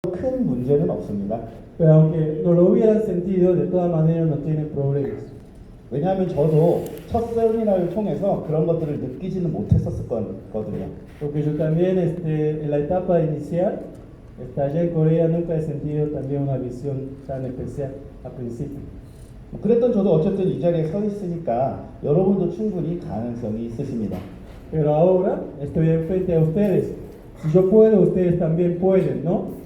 큰 문제는 없습니다. Pero aunque no lo hubieran sentido, de todas maneras no tienen problemas. 왜냐하면 저도 첫 세미나를 통해서 그런 것들을 느끼지는 못했었을 거거든요. Porque yo también en la etapa inicial, allá en Corea, nunca he sentido también una visión tan especial al principio. 그랬던 저도 어쨌든 이 자리에 서 있으니까 여러분도 충분히 가능성이 있으십니다. Pero ahora estoy enfrente a ustedes. Si yo puedo, ustedes también pueden, ¿no?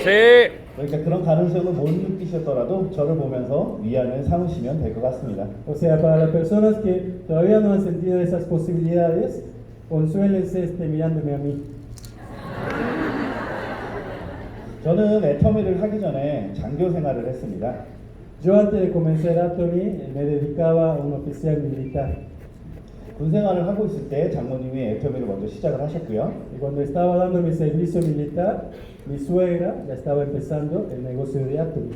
Sí. 그러니까 그런 가능성을 못 느끼셨더라도 저를 보면서 위안을 삼으시면 될 것 같습니다. O sea, para las personas que todavía no han sentido esas posibilidades, consuélense mirándome a mí. 저는 애터미를 하기 전에 장교 생활을 했습니다. Yo antes de comenzar Atomy me dedicaba a un oficial militar. 군 생활을 하고 있을 때 장모님이 애터미를 먼저 시작을 하셨고요. Y cuando estaba dando mi servicio militar, mi suegra ya estaba empezando el negocio de Atomy.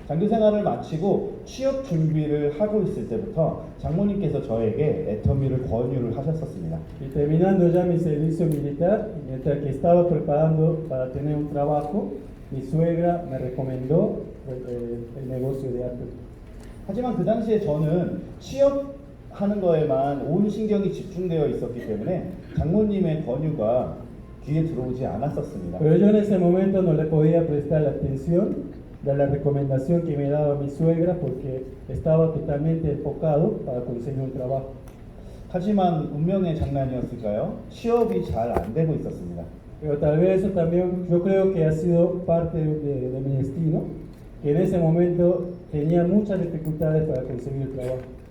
장교 생활을 마치고 취업 준비를 하고 있을 때부터 장모님께서 저에게 애터미를 권유를 하셨었습니다. Y terminando ya mi servicio militar, mientras que estaba preparando para tener un trabajo, mi suegra me recomendó el negocio de Atomy. 하지만 그 당시에 저는 취업하는 거에만 온 신경이 집중되어 있었기 때문에 장모님의 권유가 귀에 들어오지 않았었습니다. Pero yo en ese momento no le podía prestar la atención de la recomendación que me daba mi suegra porque estaba totalmente enfocado para conseguir un trabajo. 하지만 운명의 장난이었을까요? 취업이 잘 안 되고 있었습니다. Pero tal vez eso también yo creo que ha sido parte de mi destino, que en ese momento tenía muchas dificultades para conseguir trabajo.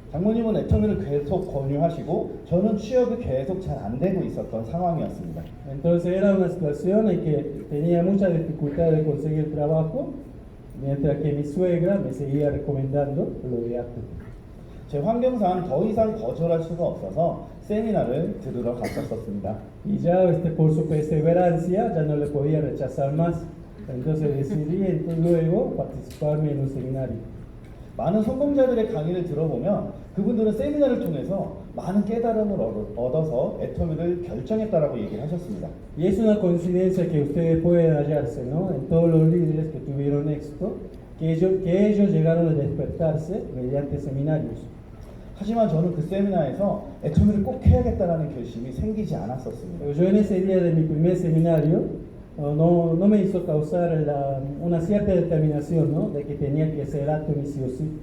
장모님은 애터미를 계속 권유하시고 저는 취업이 계속 잘 안 되고 있었던 상황이었습니다. Entonces era una situación en que tenía muchas dificultades de conseguir trabajo, mientras que mi suegra me seguía recomendando lo de Atomy. 제 환경상 더 이상 거절할 수가 없어서 세미나를 들으러 갔었습니다. Y ya por su perseverancia ya no le podía rechazar más. Entonces decidí luego participarme en un seminario. 많은 성공자들의 강의를 들어보면 그분들은 세미나를 통해서 많은 깨달음을 얻어서 애터미를 결정했다라고 얘기를 하셨습니다. Y es una coincidencia que ustedes pueden hallarse, ¿no? En todos los líderes que tuvieron éxito, que ellos llegaron a despertarse mediante seminarios. 하지만 저는 그 세미나에서 애터미를 꼭 해야겠다라는 결심이 생기지 않았었습니다. Pero yo en ese día de mi primer seminario no me hizo causar una cierta determinación, ¿no? De que tenía que hacer Atomy sí o sí.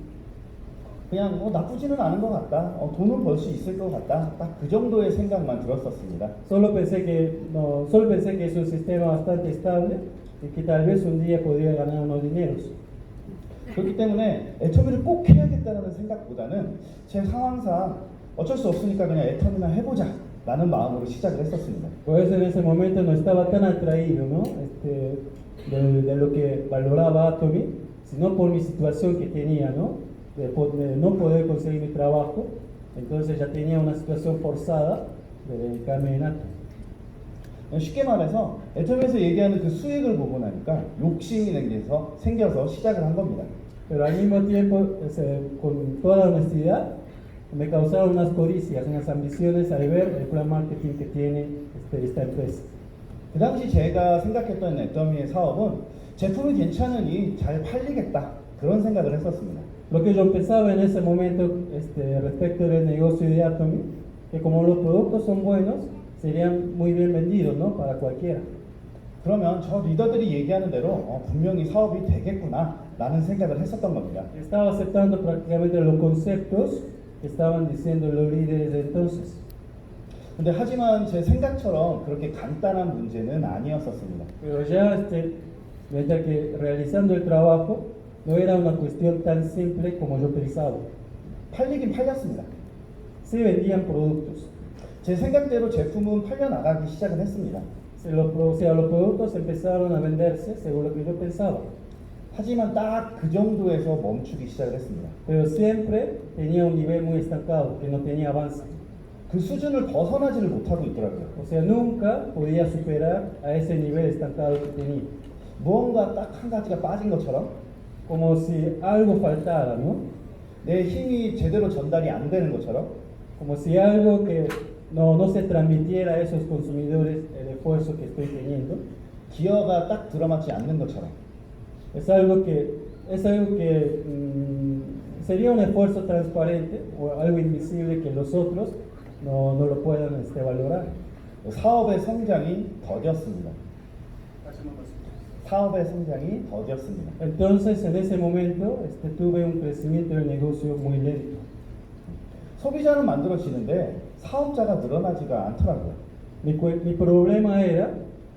그냥 나쁘지는 않은 것 같다. 돈은 벌 수 있을 것 같다. 딱 그 정도의 생각만 들었었습니다. Solo pensé que es un sistema bastante estable y que tal vez un día podría ganar unos dineros. 그렇기 때문에 애터미를 꼭 해야겠다는 생각보다는 제 상황상 어쩔 수 없으니까 그냥 애터미나 해보자 라는 마음으로 시작을 했었습니다. Por eso en ese momento no estaba tan atraído, ¿no? De lo que valoraba Atomy, sino por mi situación que tenía, ¿no? De no poder conseguir mi trabajo, entonces ya tenía una situación forzada de dedicarme en Atomy. 쉽게 말해서 애터미에서 얘기하는 그 수익을 보고 나니까 욕심이 생겨서 시작을 한 겁니다. Pero al mismo tiempo, con toda honestidad, me causaron unas codicias, unas ambiciones al ver el plan marketing que tiene esta empresa. 그 당시 제가 생각했던 애터미의 사업은 제품이 괜찮으니 잘 팔리겠다 그런 생각을 했었습니다. Lo que yo pensaba en ese momento respecto del negocio de Atomy, que como los productos son buenos, serían muy bien vendidos, ¿no? Para cualquiera. 그러면 저 리더들이 얘기하는 대로 분명히 사업이 되겠구나 라는 생각을 했었던 겁니다. Estaba aceptando prácticamente los conceptos que estaban diciendo los líderes de entonces. 근데 하지만 제 생각처럼 그렇게 간단한 문제는 아니었었습니다. Pero ya mientras que realizando el trabajo, no era una cuestión tan simple como yo pensaba. 팔리긴 팔렸습니다. Se vendían productos. 제 생각대로 제품은 팔려나가기 시작을 했습니다. O sea, los productos empezaron a venderse según lo que yo pensaba. 하지만 딱 그 정도에서 멈추기 시작을 했습니다. Pero siempre tenía un nivel muy estancado, que no tenía avance. 그 수준을 벗어나지를 못하고 있더라고요. O sea, nunca podía superar a ese nivel estancado que tenía. 무언가 딱 한 가지가 빠진 것처럼 Como si algo faltara, ¿no? 내 힘이 제대로 전달이 안 되는 것처럼 Como si algo que no se transmitiera a esos consumidores el esfuerzo que estoy teniendo. 기어가 딱 들어맞지 않는 것처럼 Es algo que sería un esfuerzo transparente o algo invisible que los otros no lo puedan valorar. 사업의 성장이 더뎠습니다. 사업의 성장이 더뎠습니다. Entonces, en ese momento, tuve un crecimiento del negocio muy lento. 소비자는 만들어지는데 사업자가 늘어나지가 않더라고요. Mi problema era,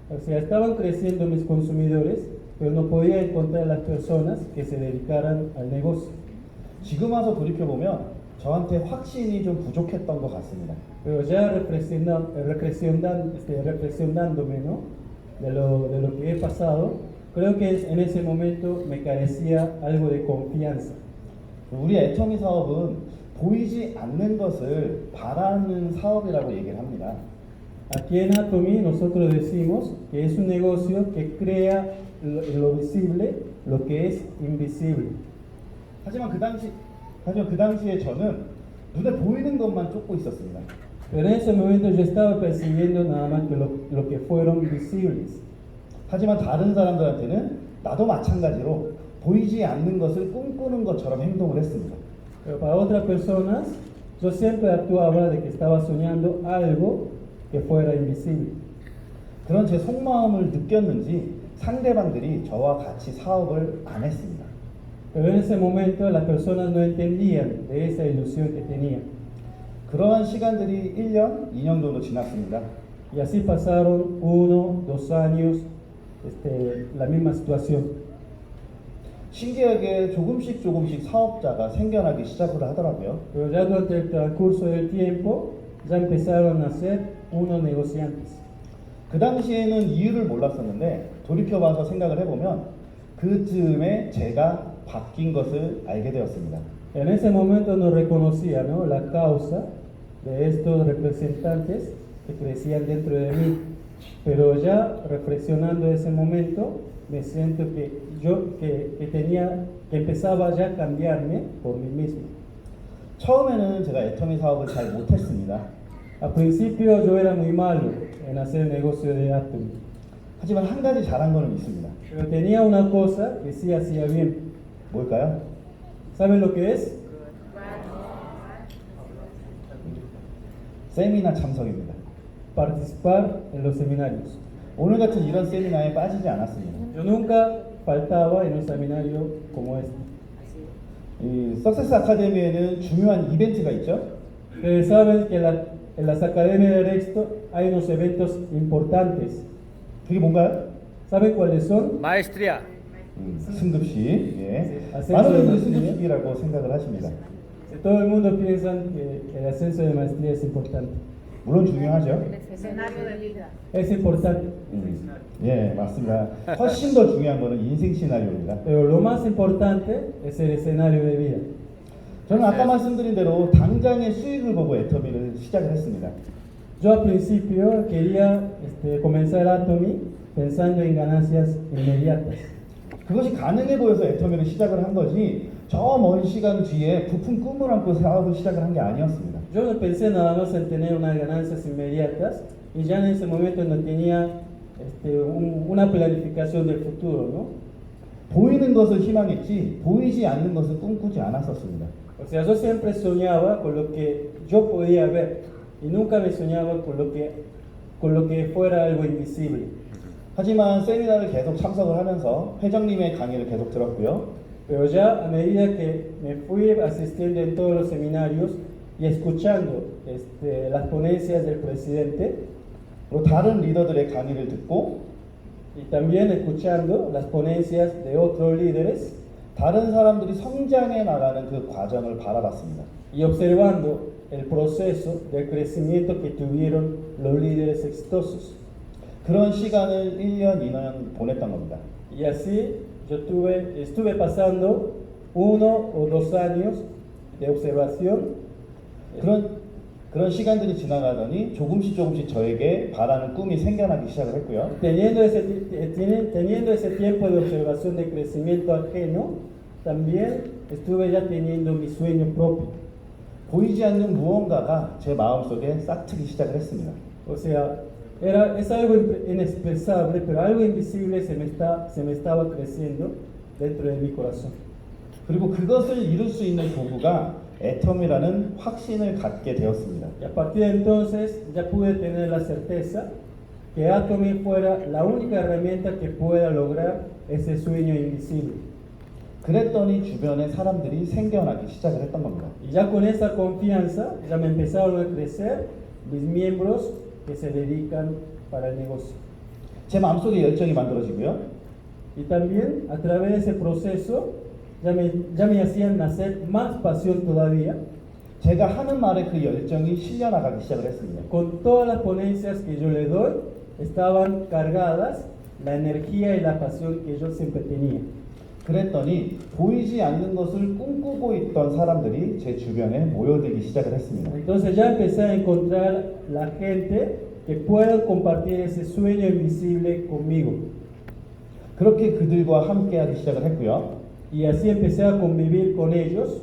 o sea, estaban creciendo mis consumidores, pero no podía encontrar las personas que se dedicaran al negocio. 지금 와서 돌이켜보면 저한테 확신이 좀 부족했던 것 같습니다. Pero ya reflexionándome, ¿no? de lo que he pasado, creo que en ese momento me carecía algo de confianza. 우리 애터미 사업은 보이지 않는 것을 바라는 사업이라고 얘기를 합니다. Aquí en Atomy nosotros decimos que es un negocio que crea en lo visible lo que es invisible. 하지만 그 당시에 저는 눈에 보이는 것만 쫓고 있었습니다. Pero en ese momento yo estaba percibiendo nada más que lo que fueron visibles. 하지만 다른 사람들한테는 나도 마찬가지로 보이지 않는 것을 꿈꾸는 것처럼 행동을 했습니다. Pero para otras personas, yo siempre actuaba de que estaba soñando algo que fuera invisible. 그런 제 속마음을 느꼈는지 상대방들이 저와 같이 사업을 안 했습니다. Pero en ese momento las personas no entendían de esa ilusión que tenía. 그러한 시간들이 1년, 2년 정도 지났습니다. Y así pasaron 1, 2 años, la misma situación. 신기하게 조금씩 사업자가 생겨나기 시작을 하더라고요. Pero ya durante el transcurso del tiempo ya empezaron a ser unos negociantes. 그 당시에는 이유를 몰랐었는데 돌이켜봐서 생각을 해보면 그쯤에 제가 바뀐 것을 알게 되었습니다. En ese momento no reconocía, ¿no? la causa de estos representantes que crecían dentro de mí. Pero ya reflexionando ese momento, me siento que empezaba ya a cambiarme por mí mismo. 처음에는 제가 애터미 사업을 잘 못했습니다. Al principio yo era muy malo en hacer el negocio de Atomy. 하지만 한 가지 잘한 거는 있습니다. Pero tenía una cosa que sí hacía bien. 뭘까요? ¿Saben lo que es? 세미나 참석입니다. Participar en los seminarios. 오늘 같은 이런 세미나에 빠지지 않았습니다. Yo nunca faltaba en un seminario como este. 이 석세스 아카데미에는 중요한 이벤트가 있죠. Ustedes saben que en las academias del éxito hay unos eventos importantes. 그게 뭔가요? ¿Saben cuáles son? Maestría. 승급식. 예. 아세요? 많은 분들이 승급식이라고 생각을 하십니다. Todo el mundo piensa que el ascenso de maestría es importante. 물론 중요하죠. Escenario de vida. Es importante. 예, 맞습니다. 훨씬 더 중요한 거는 인생 시나리오입니다. Pero lo más importante es el escenario de vida. 저는 아까 말씀드린 대로 당장의 수익을 보고 애터미를 시작을 했습니다. Yo al principio quería comenzar Atomy pensando en ganancias inmediatas. 그것이 가능해 보여서 애터미를 시작을 한 거지 저 먼 시간 뒤에 부푼 꿈을 안고 사업을 시작을 한 게 아니었습니다. Yo no pensé nada más en tener unas ganancias inmediatas y ya en ese momento no tenía una planificación del futuro, ¿no? 보이는 것을 희망했지 보이지 않는 것을 꿈꾸지 않았었습니다. O sea, yo siempre soñaba con lo que yo podía ver y nunca me soñaba con lo que fuera algo invisible. 하지만 세미나를 계속 참석을 하면서 회장님의 강의를 계속 들었고요. Pero ya a medida que me fui asistiendo en todos los seminarios y escuchando las ponencias del presidente 또 다른 리더들의 강의를 듣고 y también escuchando las ponencias de otros líderes 다른 사람들이 성장해 나가는 그 과정을 바라봤습니다. y observando el proceso del crecimiento que tuvieron los líderes exitosos. 그런 시간을 1년, 2년 보냈던 겁니다. Y así yo estuve pasando 1 o 2 años de observación. 그런 시간들이 지나가더니 조금씩 저에게 바라는 꿈이 생겨나기 시작을 했고요. Teniendo ese tiempo de observación de crecimiento ajeno, también estuve ya teniendo mi sueño propio. 보이지 않는 무언가가 제 마음속에 싹트기 시작을 했습니다. O sea, Es algo inexpresable, pero algo invisible se me estaba creciendo dentro de mi corazón. 그리고 그것을 이룰 수 있는 도구가 애텀이라는 확신을 갖게 되었습니다. Y a partir de entonces ya pude tener la certeza que Atomy fuera la única herramienta que pueda lograr ese sueño invisible. 그랬더니 주변에 사람들이 생겨나기 시작을 했던 겁니다. Y ya con esa confianza ya me empezaron a crecer mis miembros que se dedican para el negocio. 제 마음속에 열정이 만들어지고요. Y también a través de ese proceso ya me hacían nacer más pasión todavía. 제가 하는 말에 그 열정이 실려나가기 시작을 했습니다. Con todas las ponencias que yo le doy, estaban cargadas la energía y la pasión que yo siempre tenía. 그랬더니 보이지 않는 것을 꿈꾸고 있던 사람들이 제 주변에 모여들기 시작을 했습니다. Entonces ya empecé a encontrar la gente que pueda compartir ese sueño invisible conmigo. 그렇게 그들과 함께하기 시작을 했고요. Y así empecé a convivir con ellos.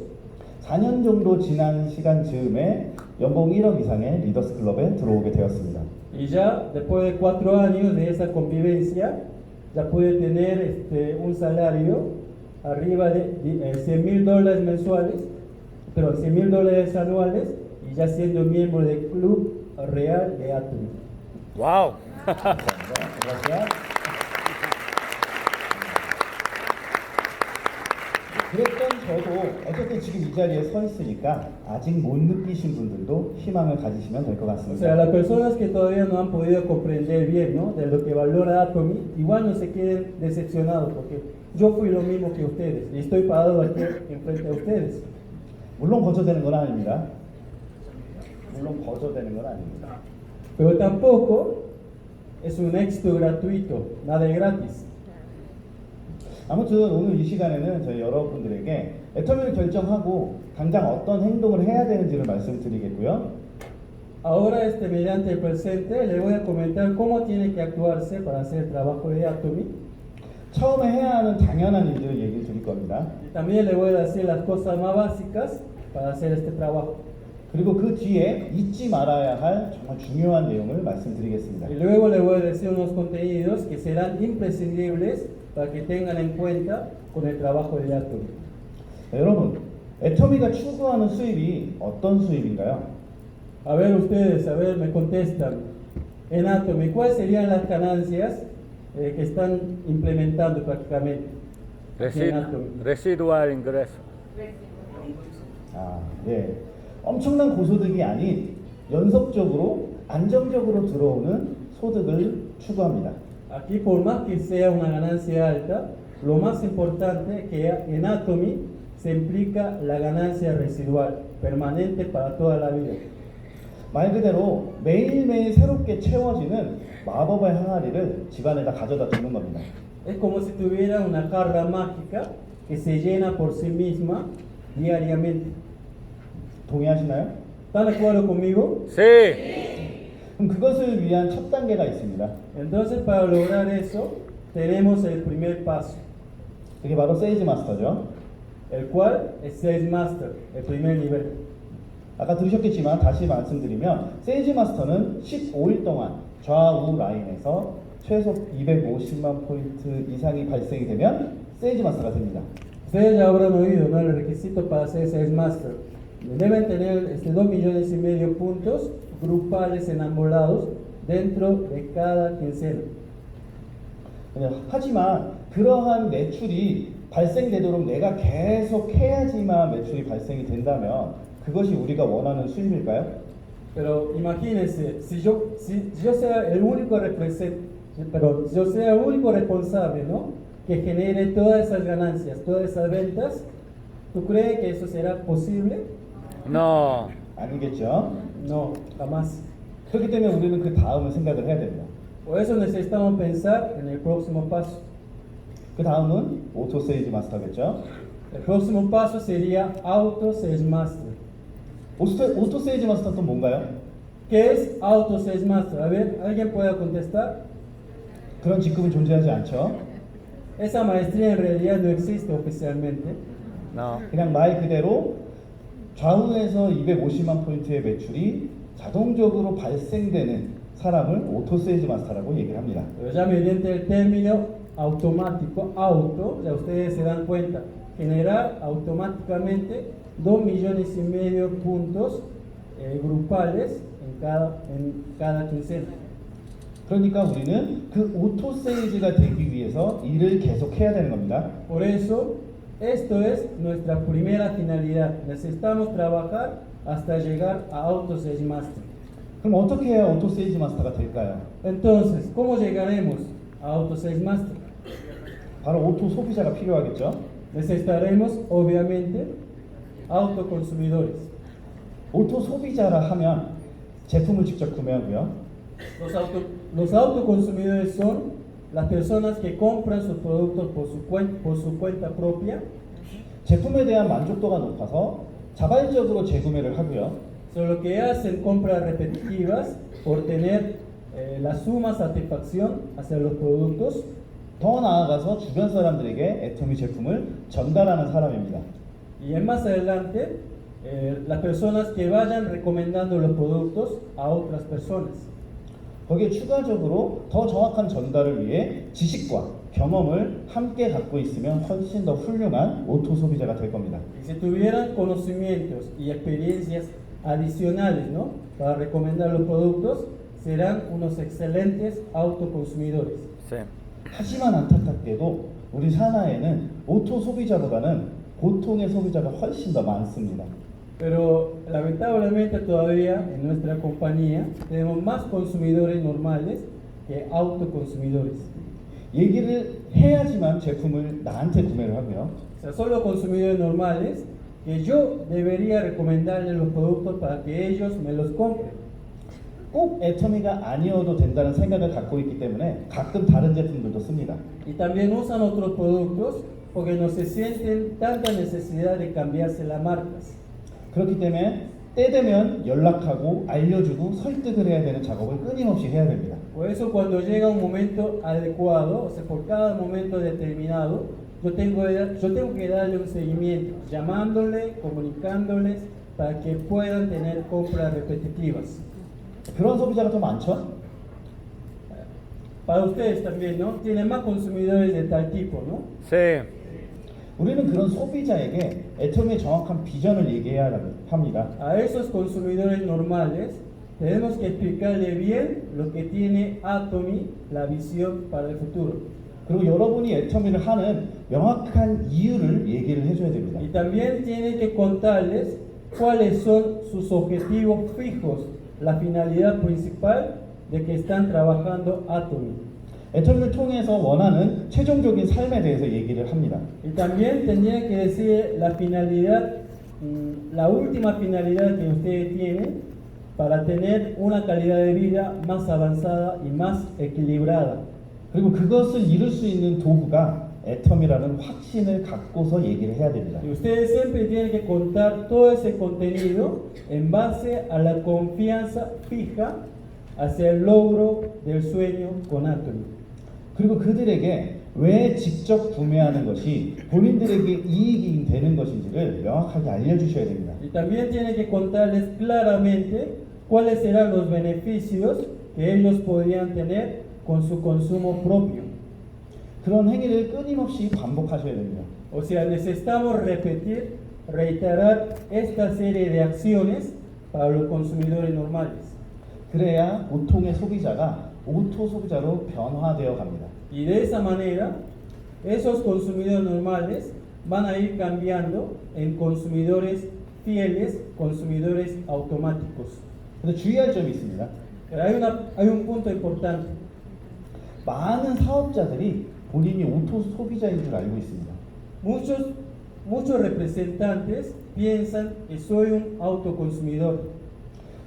4년 정도 지난 시간 즈음에 연봉 1억 이상의 리더스 클럽에 들어오게 되었습니다. Y ya después de 4 años de esa convivencia, ya pude tener un salario arriba de $100,000 mensuales, pero $100,000 anuales, y ya siendo miembro del Club Real de Atomy. 와우. 감사합니다. 그랬던 저도 어쨌든 지금 이 자리에 서 있으니까 아직 못 느끼신 분들도 희망을 가지시면 될 것 O sea, 같습니다. las personas que todavía no han podido comprender bien, ¿no?, de lo que valora Atomy, igual no se queden decepcionados, porque yo fui lo mismo que ustedes y estoy parado aquí enfrente de ustedes. 물론 거저되는 건 아닙니다. 물론 거저되는 건 아닙니다. Pero tampoco es un éxito gratuito, nada es gratis. 아무튼 오늘 이 시간에는 저희 여러분들에게 애터미를 결정하고 당장 어떤 행동을 해야 되는지를 말씀드리겠고요. Ahora, mediante el presente, le voy a comentar cómo tiene que actuarse para hacer el trabajo de Atomy. 처음에 해야 하는 당연한 일들을 얘기를 드릴 겁니다. Y también le voy a decir las cosas más básicas para hacer este trabajo. 그리고 그 뒤에 잊지 말아야 할 정말 중요한 내용을 말씀드리겠습니다. Y luego le voy a decir unos contenidos que serán imprescindibles para que tengan en cuenta con el trabajo de Atomy. 자, 여러분, 애터미가 추구하는 수입이 어떤 수입인가요? A ver, me contestan. En Atomy, ¿cuáles serían las ganancias que están implementando prácticamente aquí en Atomy? 레시두알 인그레스. 아, 예. 엄청난 고소득이 아닌 연속적으로 안정적으로 들어오는 소득을 추구합니다. Aquí, por más que sea una ganancia alta, lo más importante es que en Atomy se implica la ganancia residual, permanente para toda la vida. 말 그대로 매일매일 새롭게 채워지는 마법의 항아리를 집안에다 가져다 두는 겁니다. Es como si tuviera una jarra mágica que se llena por sí misma diariamente. 동의하시나요? ¿Están de acuerdo conmigo? 세. 그럼 그것을 위한 첫 단계가 있습니다. Entonces, para lograr eso, tenemos el primer paso, 그게 바로 세일즈 마스터죠. el cual es Sales Master, el primer nivel. 아까 들으셨겠지만 다시 말씀드리면 세일즈 마스터는 15일 동안 좌우 라인에서 최소 250만 포인트 이상이 발생이 되면 세일즈 마스터가 됩니다. Ustedes ya habrán oído, ¿no?, el requisito para ser Sales Master. Deben tener 2,5 millones puntos grupales en ambos lados dentro de cada quincena. 하지만 그러한 매출이 발생되도록 내가 계속 해야지만 매출이 발생이 된다면 그것이 우리가 원하는 수입일까요? Pero imagínense, si yo sea el único si yo sea el único responsable, ¿no?, que genere todas esas ganancias, todas esas ventas, ¿tú crees que eso será posible? No. 아니겠죠? No, jamás. 그렇기 때문에 우리는 그 다음을 생각을 해야 됩니다. Por eso necesitamos pensar en el próximo paso. 그 다음은 오토 세일즈 마스터겠죠? El próximo paso sería Auto Sales Master. 오토 세일즈 마스터는 또 뭔가요? ¿Qué es Auto Sales Master? A ver, ¿alguien puede contestar? 그런 직급은 존재하지 않죠? Esa maestría en realidad no existe oficialmente. No. 그냥 말 그대로 좌우에서 250만 포인트의 매출이 자동적으로 발생되는 사람을 오토 세일즈 마스터라고 얘기를 합니다. Pero ya mediante el término automático, auto, ya ustedes se dan cuenta, generar automáticamente 2,5 millones puntos grupales en cada quincena. 그러니까 우리는 그 오토 세일즈가 되기 위해서 일을 계속 해야 되는 겁니다. Por eso, esto es nuestra primera finalidad. Necesitamos trabajar hasta llegar a Auto Sales Master. 그럼 어떻게 해야 오토 세일즈 마스터가 될까요? Entonces, ¿cómo llegaremos a Auto Sales Master? 바로 오토 소비자가 필요하겠죠. Necesitaremos, obviamente, autoconsumidores. 오토 소비자라 하면 제품을 직접 구매하고요. Los autoconsumidores son las personas que compran sus productos por su cuenta propia, 제품에 대한 만족도가 높아서 자발적으로 재구매를 하고요. solo que hacen compras repetitivas por tener la suma satisfacción hacia los productos. 더 나아가서 주변 사람들에게 애터미 제품을 전달하는 사람입니다. Y en más adelante, las personas que vayan recomendando los productos a otras personas. 거기에 추가적으로 더 정확한 전달을 위해 지식과 경험을 함께 갖고 있으면 훨씬 더 훌륭한 오토 소비자가 될 겁니다. Y si tuvieran conocimientos y experiencias adicionales, ¿no?, para recomendar los productos, serán unos excelentes autoconsumidores. Sí. 하지만 안타깝게도 우리 산하에는 오토 소비자보다는 보통의 소비자가 훨씬 더 많습니다. Pero lamentablemente todavía en nuestra compañía tenemos más consumidores normales que autoconsumidores. 얘기를 해야지만 제품을 나한테 구매를 하고요. O sea, solo consumidores normales que yo debería recomendarles los productos para que ellos me los compren. 꼭 애터미가 아니어도 된다는 생각을 갖고 있기 때문에 가끔 다른 제품들도 씁니다. Y también usan otros productos porque no se sienten tanta necesidad de cambiarse las marcas. 그렇기 때문에 때 되면 연락하고 알려주고 설득을 해야 되는 작업을 끊임없이 해야 됩니다. Por eso cuando llega un momento adecuado, o sea, por cada momento determinado, yo tengo que darle un seguimiento, llamándole, comunicándoles para que puedan tener compras repetitivas. 그런 소비자가 더 많죠? Para ustedes también, ¿no? Tienen más consumidores de tal tipo, ¿no? Sí. 우리는 그런 소비자에게 애터미의 정확한 비전을 얘기해야 합니다. A esos consumidores normales tenemos que explicarle bien lo que tiene Atomy, la visión para el futuro. 그리고 여러분이 애터미를 하는 명확한 이유를 얘기를 해줘야 됩니다. Y también tiene que contarles cuáles son sus objetivos fijos, la finalidad principal de que están trabajando Atomy. 애터미를 통해서 원하는 최종적인 삶에 대해서 얘기를 합니다. Y también tendría que decir la finalidad, la última finalidad que ustedes tienen para tener una calidad de vida más avanzada y más equilibrada. 그리고 그것을 이룰 수 있는 도구가 애터미라는 확신을 갖고서 얘기를 해야 됩니다. Y ustedes siempre tienen que contar todo ese contenido en base a la confianza fija hacia el logro del sueño con Atomy. 그리고 그들에게 왜 직접 구매하는 것이 본인들에게 이익이 되는 것인지를 명확하게 알려주셔야 됩니다. Y también tiene que contarles claramente cuáles serán los beneficios que ellos podrían tener con su consumo propio. 그런 행위를 끊임없이 반복하셔야 됩니다. O sea, necesitamos reiterar esta serie de acciones para los consumidores normales. 그래야 보통의 소비자가 오토 소비자로 변화되어 갑니다. Y de esa manera, esos consumidores normales van a ir cambiando en consumidores fieles, consumidores automáticos. 근데 주의할 점이 있습니다. Pero hay un punto importante. 많은 사업자들이 본인이 오토 소비자인 줄 알고 있습니다. Muchos representantes piensan que soy un autoconsumidor.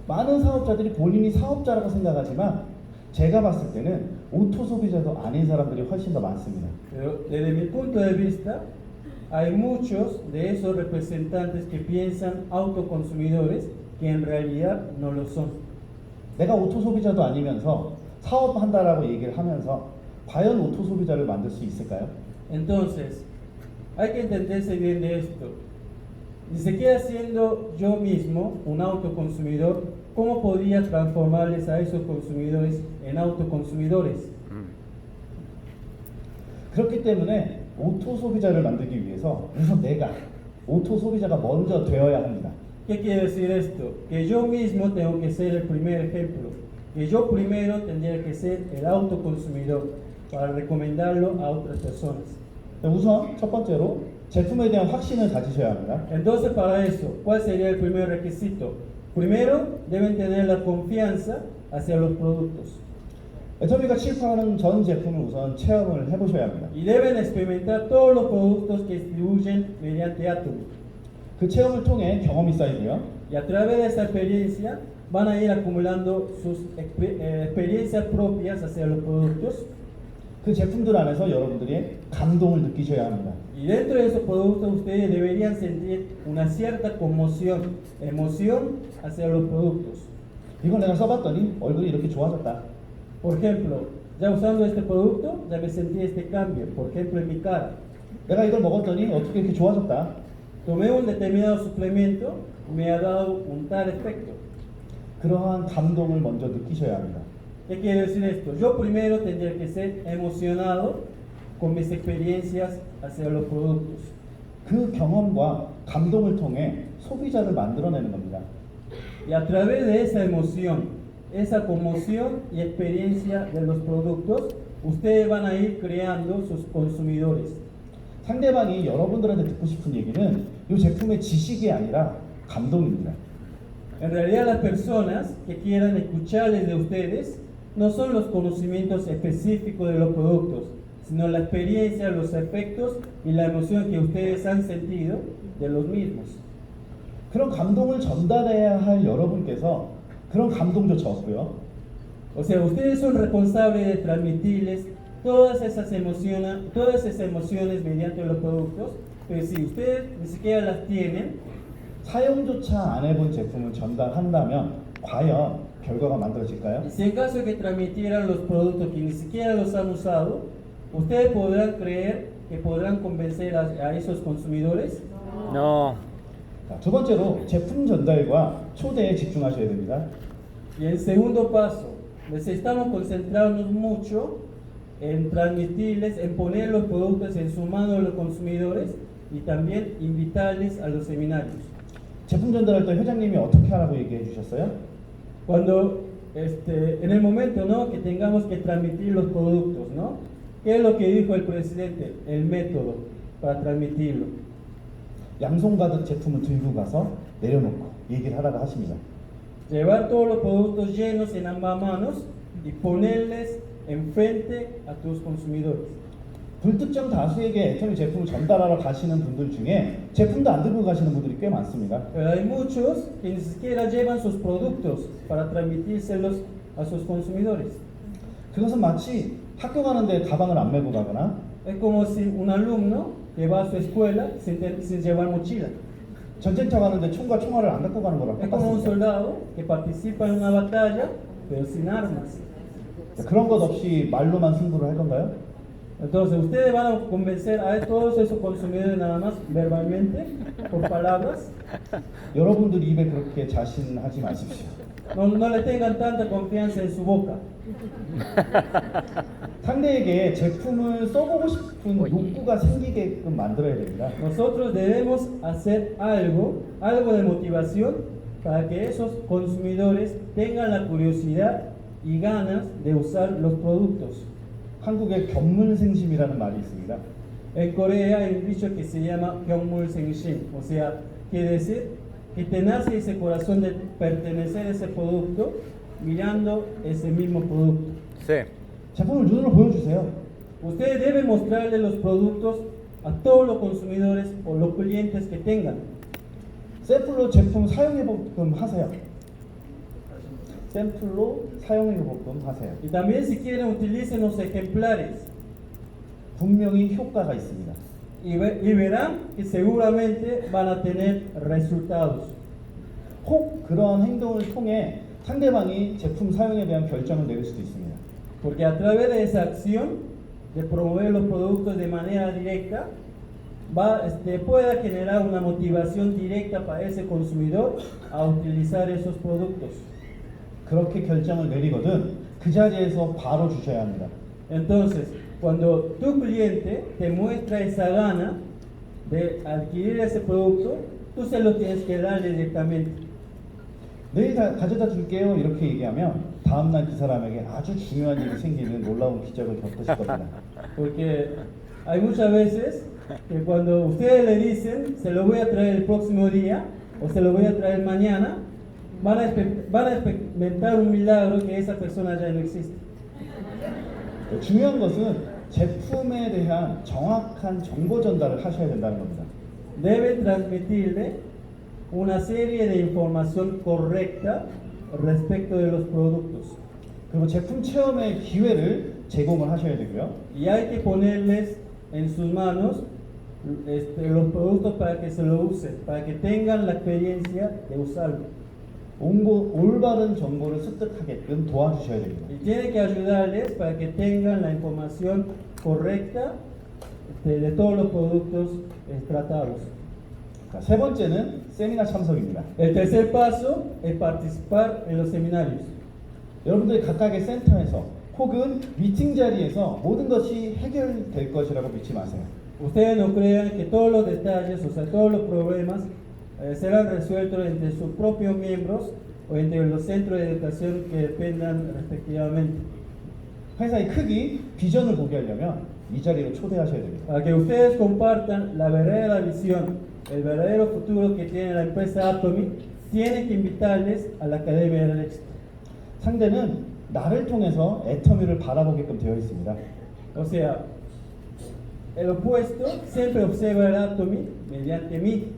많은 사업자들이 본인이 사업자라고 생각하지만 제가 봤을 때는 오토 소비자도 아닌 사람들이 훨씬 더 많습니다. Pero desde mi punto de vista, hay muchos de esos representantes que piensan autoconsumidores que en realidad no lo son. 내가 오토 소비자도 아니면서 사업한다라고 얘기를 하면서 과연 오토 소비자를 만들 수 있을까요? Entonces, hay que entenderse bien de esto. Si se queda siendo yo mismo un autoconsumidor, ¿cómo podría transformarles a esos consumidores en autoconsumidores? 그렇기 때문에 오토 소비자를 만들기 위해서 우선 내가 오토 소비자가 먼저 되어야 합니다. ¿Qué quiere decir esto? Que yo mismo tengo que ser el primer ejemplo, que yo primero tendría que ser el autoconsumidor para recomendarlo a otras personas. 우선 첫 번째로 제품에 대한 확신을 가지셔야 합니다. Entonces, para eso, ¿cuál sería el primer requisito? Primero, deben tener la confianza hacia los productos 애터미가 취급하는 전 제품을 우선 체험을 해보셔야 합니다. y deben experimentar todos los productos que distribuyen mediante Atomy. 그 체험을 통해 경험이 쌓이고요. Y a través de esa experiencia van a ir acumulando sus experiencias propias hacia los productos 그 제품들 안에서 여러분들이 감동을 느끼셔야 합니다. y dentro de esos productos ustedes deberían sentir una cierta conmoción, emoción hacia los productos. 이걸 내가 써봤더니 얼굴이 이렇게 좋아졌다. Por ejemplo, ya usando este producto ya me sentí este cambio, por ejemplo en mi cara. 내가 이걸 먹었더니 어떻게 이렇게 좋아졌다. Tomé un determinado suplemento, me ha dado un tal efecto. 그러한 감동을 먼저 느끼셔야 합니다. ¿Qué quiere decir esto? Yo primero tendría que ser emocionado con mis experiencias hacia los productos. 그 경험과 감동을 통해 소비자를 만들어내는 겁니다. Y a través de esa emoción, esa conmoción y experiencia de los productos, ustedes van a ir creando sus consumidores. 상대방이 여러분들한테 듣고 싶은 얘기는 이 제품의 지식이 아니라 감동입니다. En realidad las personas que quieran escucharles de ustedes no son los conocimientos específicos de los productos, sino la experiencia, los efectos y la emoción que ustedes han sentido de los mismos. 그런 감동을 전달해야 할 여러분께서 그런 감동조차 없고요. O sea, ustedes son responsables de transmitirles todas esas emociones mediante los productos, pero si ustedes ni siquiera las tienen, 사용조차 안 해본 제품을 전달한다면 과연 결과가 만들어질까요? y si en caso de que transmitieran los productos que ni siquiera los han usado, ¿ustedes podrán creer que podrán convencer a esos consumidores? No. 자, 두 번째로 제품 전달과 초대에 집중하셔야 됩니다. Y el segundo paso, necesitamos concentrarnos mucho en transmitirles, en poner los productos en su mano de los consumidores y también invitarles a los seminarios. 제품 전달할 때 회장님이 어떻게 하라고 얘기해 주셨어요? Cuando, en el momento, ¿no?, que tengamos que transmitir los productos, ¿no? ¿Qué es lo que dijo el presidente? El método para transmitirlo. 양손 가득 제품을 들고 가서 내려놓고 얘기를 하라고 하십니다. Llevar todos los productos llenos en ambas manos y ponerles enfrente a tus consumidores. 불특정 다수에게 애터미 제품을 전달하러 가시는 분들 중에 제품도 안 들고 가시는 분들이 꽤 많습니다. Pero hay muchos que ni siquiera llevan sus productos para transmitírselos a sus consumidores. 그것은 마치 학교 가는데 가방을 안 메고 가거나 Es como si un alumno que va a su escuela sin llevar mochila. 전쟁터 가는데 총과 총알을 안 갖고 가는 거랑 Es como un 똑같습니다. soldado que participa en una batalla pero sin armas. 그런 것 없이 말로만 승부를 할 건가요? Entonces, ¿ustedes van a convencer a todos esos consumidores nada más verbalmente, por palabras? 여러분들 입에 그렇게 자신하지 마십시오. No le tengan tanta confianza en su boca. 상대에게 제품을 써보고 싶은 욕구가 생기게끔 만들어야 됩니다. Nosotros debemos hacer algo de motivación para que esos consumidores tengan la curiosidad y ganas de usar los productos. 한국에 견물생심이라는 말이 있습니다. En Corea hay un dicho que se llama Gyeongmul-sengshim, o sea, quiere decir que te nace ese corazón de pertenecer a ese producto mirando ese mismo producto. Sí. 제품을 눈으로 보여주세요. Ustedes deben mostrarle los productos a todos los consumidores o los clientes que tengan. 샘플로 제품 사용해보끔 하세요. 샘플로 사용해보끔 하세요. Y también si quieren utilicen los ejemplares 분명히 효과가 있습니다. y verán que seguramente van a tener resultados. 혹 그런 행동을 통해 상대방이 제품 사용에 대한 결정을 내릴 수도 있습니다. Porque a través de esa acción de promover los productos de manera directa, pueda generar una motivación directa para ese consumidor a utilizar esos productos. 그렇게 결정을 내리거든 그 자리에서 바로 주셔야 합니다. Entonces, cuando tu cliente te muestra esa gana de adquirir ese producto, tú se lo tienes que dar directamente. 내일 가져다 줄게요 이렇게 얘기하면 다음날 그 사람에게 아주 중요한 일이 생기는 놀라운 기적을 겪으실 겁니다. Porque hay muchas veces que cuando ustedes le dicen, se lo voy a traer el próximo día o se lo voy a traer mañana, van a experimentar un milagro que esa persona ya no existe. 중요한 것은 제품에 대한 정확한 정보 전달을 하셔야 된다는 겁니다. Deben transmitirle una serie de información correcta respecto de los productos. 그리고 제품 체험의 기회를 제공을 하셔야 되고요. Y hay que ponerles en sus manos los productos para que se lo usen, para que tengan la experiencia de usarlo. 올바른 정보를 습득하게끔 do와주셔야 됩니다. Y tiene que ayudarles para que tengan la información correcta de todos los productos tratados. 자, 세 번째는 세미나 참석입니다. El tercer paso es participar en los seminarios. 여러분들이 각각의 센터에서 혹은 미팅 자리에서 모든 것이 해결될 것이라고 믿지 마세요. Ustedes no crean que todos los detalles, o sea, todos los problemas serán resueltos entre sus propios miembros o entre los centros de educación que dependan respectivamente. 회사의 크기, 비전을 보게 하려면 이 자리로 초대하셔야 됩니다. Para que ustedes compartan la verdadera visión, el verdadero futuro que tiene la empresa Atomy, tienen que invitarles a la Academia del Éxito. 상대는 나를 통해서 애터미를 바라보게끔 되어 있습니다. O sea, el opuesto siempre observa el Atomy mediante mí.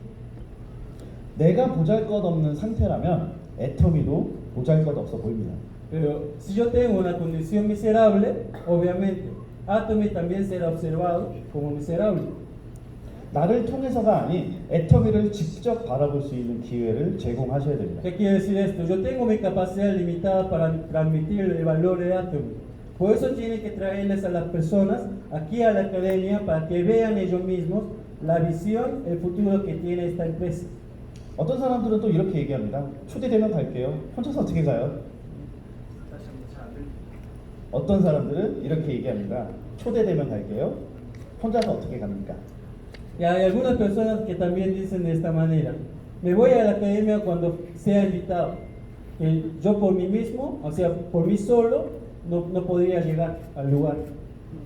내가 보잘것없는 상태라면 애터미도 보잘것없어 보입니다. Pero si yo tengo una condición miserable, obviamente Atomy también será observado como miserable. 나를 통해서가 아닌 애터미를 직접 바라볼 수 있는 기회를 제공하셔야 됩니다. ¿Qué quiere decir esto? Yo tengo mi capacidad limitada para transmitir el valor de Atomy. Por eso tiene que traerles a las personas aquí a la academia para que vean ellos mismos la visión, el futuro que tiene esta empresa. 어떤 사람들은 또 이렇게 얘기합니다. 초대되면 갈게요. 혼자서 어떻게 가요? 어떤 사람들은 이렇게 얘기합니다. 초대되면 갈게요. 혼자서 어떻게 갑니까? Y hay algunas personas que también dicen de esta manera: me voy a la academia cuando sea invitado. Que yo por mí mismo, o sea, por mí solo, no podría llegar al lugar.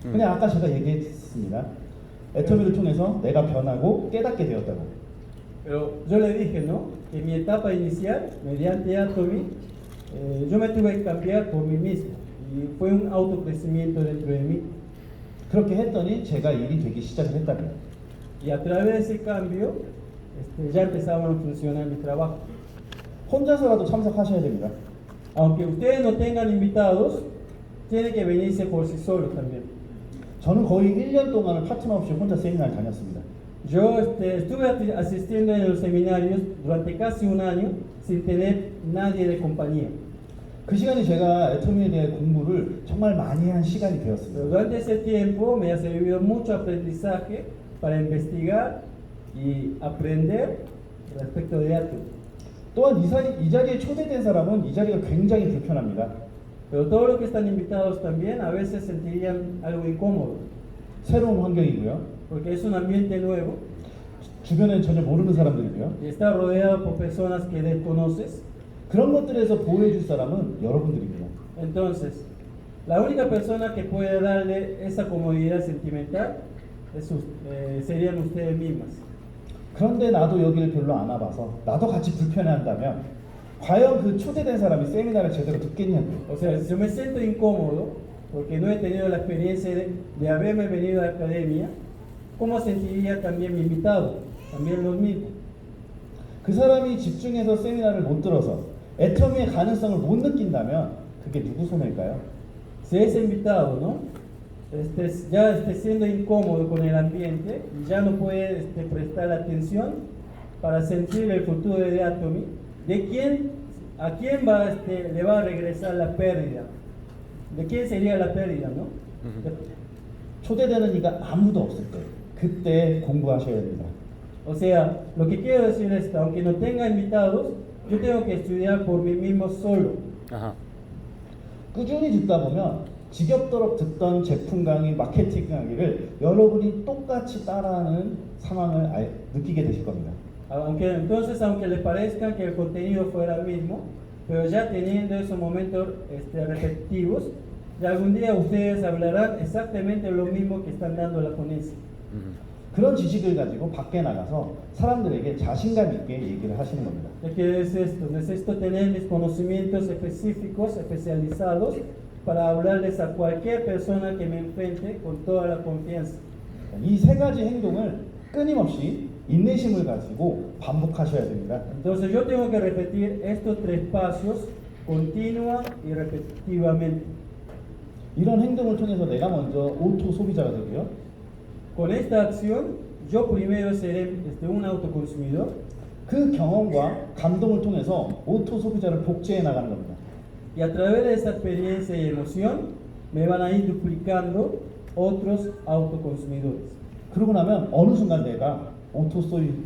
그냥 아까 제가 얘기했습니다. 애터미를 통해서 내가 변하고 깨닫게 되었다고. Pero yo le dije, ¿no? Que en mi etapa inicial, mediante Atomy, yo me tuve que cambiar por mí mismo. Y fue un autocrecimiento dentro de mí. 그렇게 했더니 제가 일이 되기 시작을 했다고요. Y a través de ese cambio, ya empezaban a funcionar mi trabajo. 혼자서라도 참석하셔야 됩니다. Aunque ustedes no tengan invitados, tienen que venirse por sí solos también. 저는 거의 1년 동안을 파트너 없이 혼자 세미나를 다녔습니다. Yo estuve asistiendo en los seminarios durante casi un año sin tener nadie de compañía. 그 시간이 제가 애터미에 대해 공부를 정말 많이 한 시간이 Pero 되었습니다. durante ese tiempo me ha servido mucho aprendizaje para investigar y aprender respecto de Atomy. 또한 이 자리에 초대된 사람은 이 자리가 굉장히 불편합니다. Pero todos los que están invitados también a veces sentirían algo incómodo, 새로운 환경이고요. porque es un ambiente nuevo 주변엔 전혀 모르는 사람들이고요. y está rodeado por personas que desconoces. 그런 것들에서 보호해줄 사람은 여러분들입니다. Entonces, la única persona que puede darle esa comodidad sentimental serían ustedes mismas. 그런데 나도 여기를 별로 안 와봐서 나도 같이 불편해한다면 과연 그 초대된 사람이 세미나를 제대로 듣겠냐고요. O sea, si yo me siento incómodo porque no he tenido la experiencia de haberme venido a la academia, ¿cómo sentiría también mi invitado? También los mismos. 그 사람이 집중해서 세미나를 못 들어서 애터미의 가능성을 못 느낀다면 그게 누구 손해일까요? Si ese invitado, ¿no? Ya esté siendo incómodo con el ambiente y ya no puede prestar atención para sentir el futuro de Atomy, ¿a quién le va a regresar la pérdida? ¿De quién sería la pérdida, no? 초대되는 이가 아무도 없을 때 그때 공부하셔야 됩니다. O sea, lo que quiero decir es que aunque no tenga invitados, yo tengo que estudiar por mí mismo solo. Ajá. 꾸준히 듣다 보면 지겹도록 듣던 제품 강의, 마케팅 강의를 여러분이 똑같이 따라하는 상황을 느끼게 되실 겁니다. Aunque les parezca que el contenido fuera el mismo, pero ya teniendo esos momentos repetitivos, ya algún día ustedes hablarán exactamente lo mismo que están dando la ponencia. 그런 지식을 가지고 밖에 나가서 사람들에게 자신감 있게 얘기를 하시는 겁니다. ¿Qué es esto? Necesito tener mis conocimientos específicos, especializados, para hablarles a cualquier persona que me enfrente con toda la confianza. 이 세 가지 행동을 끊임없이 인내심을 가지고 반복하셔야 됩니다. Entonces yo tengo que repetir estos 3 pasos continua y repetitivamente. 이런 행동을 통해서 내가 먼저 오토 소비자가 되고요. Con esta acción, yo primero seré un autoconsumidor. 그 경험과 감동을 통해서 오토 소비자를 복제해 나가는 겁니다. Y a través de esa experiencia y emoción, me van a ir duplicando otros autoconsumidores. 그러고 나면 어느 순간 내가 오토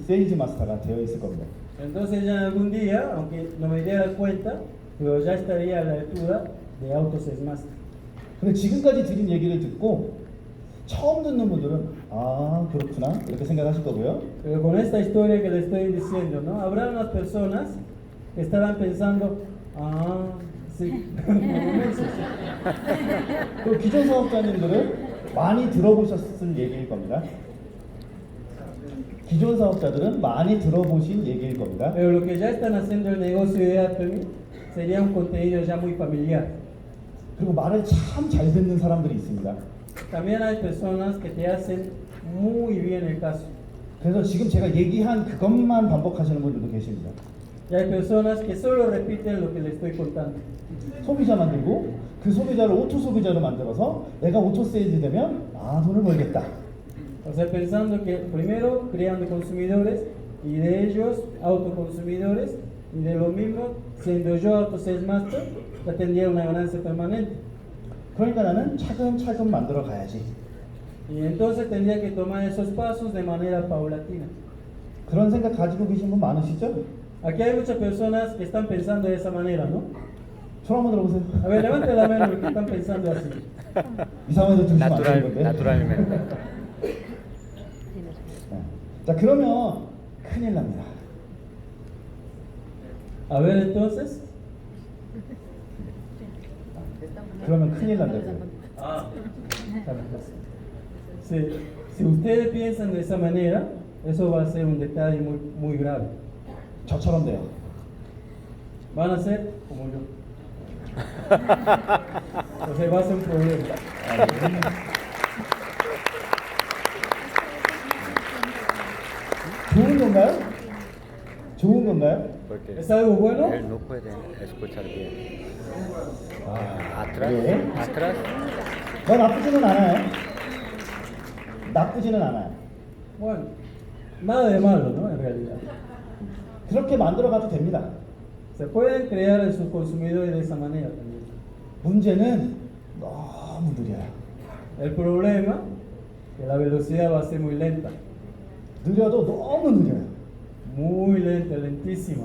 세일즈 마스터가 되어 있을 겁니다. Entonces ya algún día, aunque no me diera cuenta, pero ya estaría a la altura de Auto Sales Master. 근데 지금까지 드린 얘기를 듣고 처음 듣는 분들은 아 그렇구나 이렇게 생각하실 거고요. Pero con esta historia que le estoy diciendo, ¿no? Habrá unas personas que estarán pensando, ah, sí, 또 기존 사업자님들은 많이 들어보셨을 얘기일 겁니다. 기존 사업자들은 많이 들어보신 얘기일 겁니다. pero lo que ya están haciendo el negocio de Atomy sería un contenido ya muy familiar. 그리고 말을 참 잘 듣는 사람들이 있습니다. También hay personas que te hacen muy bien el caso. 그래서 지금 제가 얘기한 그것만 반복하시는 분들도 계십니다. Y hay personas que solo repiten lo que les estoy contando. 소비자 만들고 그 소비자를 오토 소비자로 만들어서 내가 오토 세일즈 되면 아 돈을 벌겠다. O sea, pensando que primero creando consumidores y de ellos autoconsumidores y de lo mismo siendo yo Auto Sales Master ya tendría una ganancia permanente. 그러니까 나는 차근차근 만들어 가야지. Y entonces tendría que tomar esos pasos de manera paulatina. 그런 생각 가지고 계신 분 많으시죠? Aquí hay muchas personas que están pensando de esa manera, ¿no? 손 한번 들어보세요. A ver, levante la mano los que están pensando así. 이 상황에서 들으시면 안 되는 건데. Naturalmente. 네. 자 그러면 큰일 납니다. A ver, entonces. 그러면 큰일 난다고요. Si ustedes piensan de esa manera, eso va a ser un detalle muy, muy grave. 저처럼 돼요. Van a ser como yo. O sea, va a ser un problema. 좋은 건가요? 좋은 건가요? Porque ¿Es algo bueno? él no puede escuchar bien. Atrás, 네. atrás. 나쁘지는 않아요. 나쁘지는 않아요. Bueno, nada de malo, ¿no? En realidad. 그렇게 만들어 가도 됩니다. Se pueden crear en sus consumidores de esa manera también. 문제는 너무 느려요. El problema es que la velocidad va a ser muy lenta. 느려도 너무 느려요. Muy lenta, lentísima.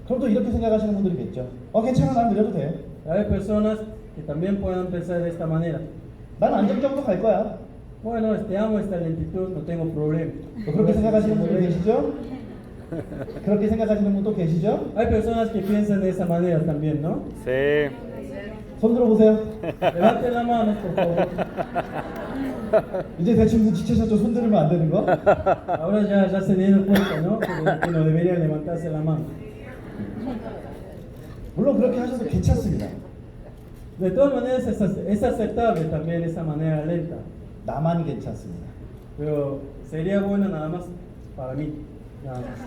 그럼 또 이렇게 생각하시는 분들이 있겠죠. 괜찮아, 난 느려도 돼. Hay personas que también puedan pensar de esta manera. 난 안정적으로 갈 거야. Bueno, amo esta lentitud, no tengo problema. 또 그렇게 생각하시는 분도 계시죠? 그렇게 생각하시는 분도 계시죠? Hay personas que piensan de esa manera también, ¿no? Sí. 손 들어보세요. Levanten la mano, por favor. 이제 대충 지치셨죠? 손 들으면 안 되는 거? Ahora ya se dieron cuenta, ¿no? Que no deberían levantarse la mano. 물론 그렇게 하셔도 괜찮습니다. De todas maneras, es aceptable también esa manera lenta. 나만 괜찮습니다. Pero sería bueno nada más para mí. Nada más.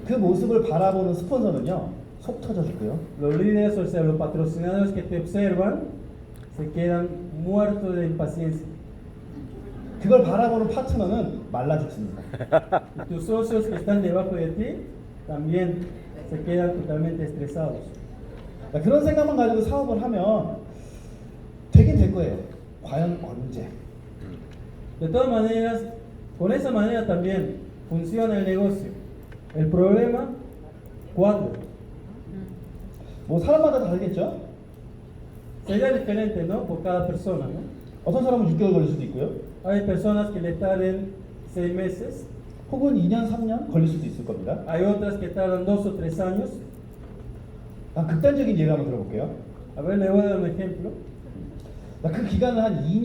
그 모습을 바라보는 스폰서는요, 속 터져 죽고요. Los líderes, o sea, los patrocinadores que te observan, se quedan muertos de impaciencia. 그걸 바라보는 파트너는 말라 죽습니다. Y tus socios que están debajo de ti también se quedan totalmente estresados. 그런 생각만 가지고 사업을 하면 되긴 될 거예요. 과연 언제? De todas maneras, Con esa manera también funciona el negocio. El problema, 4. 뭐 사람마다 다르겠죠? Sería diferente, ¿no? Por cada persona, ¿no? 어떤 사람은 6개월 걸릴 수도 있고요. Hay personas que le tarden 6 meses, 혹은 2년, 3년 걸릴 수도 있을 겁니다. hay otras que tardan 2 o 3 años. 극단적인 예를 한번 들어볼게요. A ver, le voy a dar un ejemplo. 그 기간을 한 2년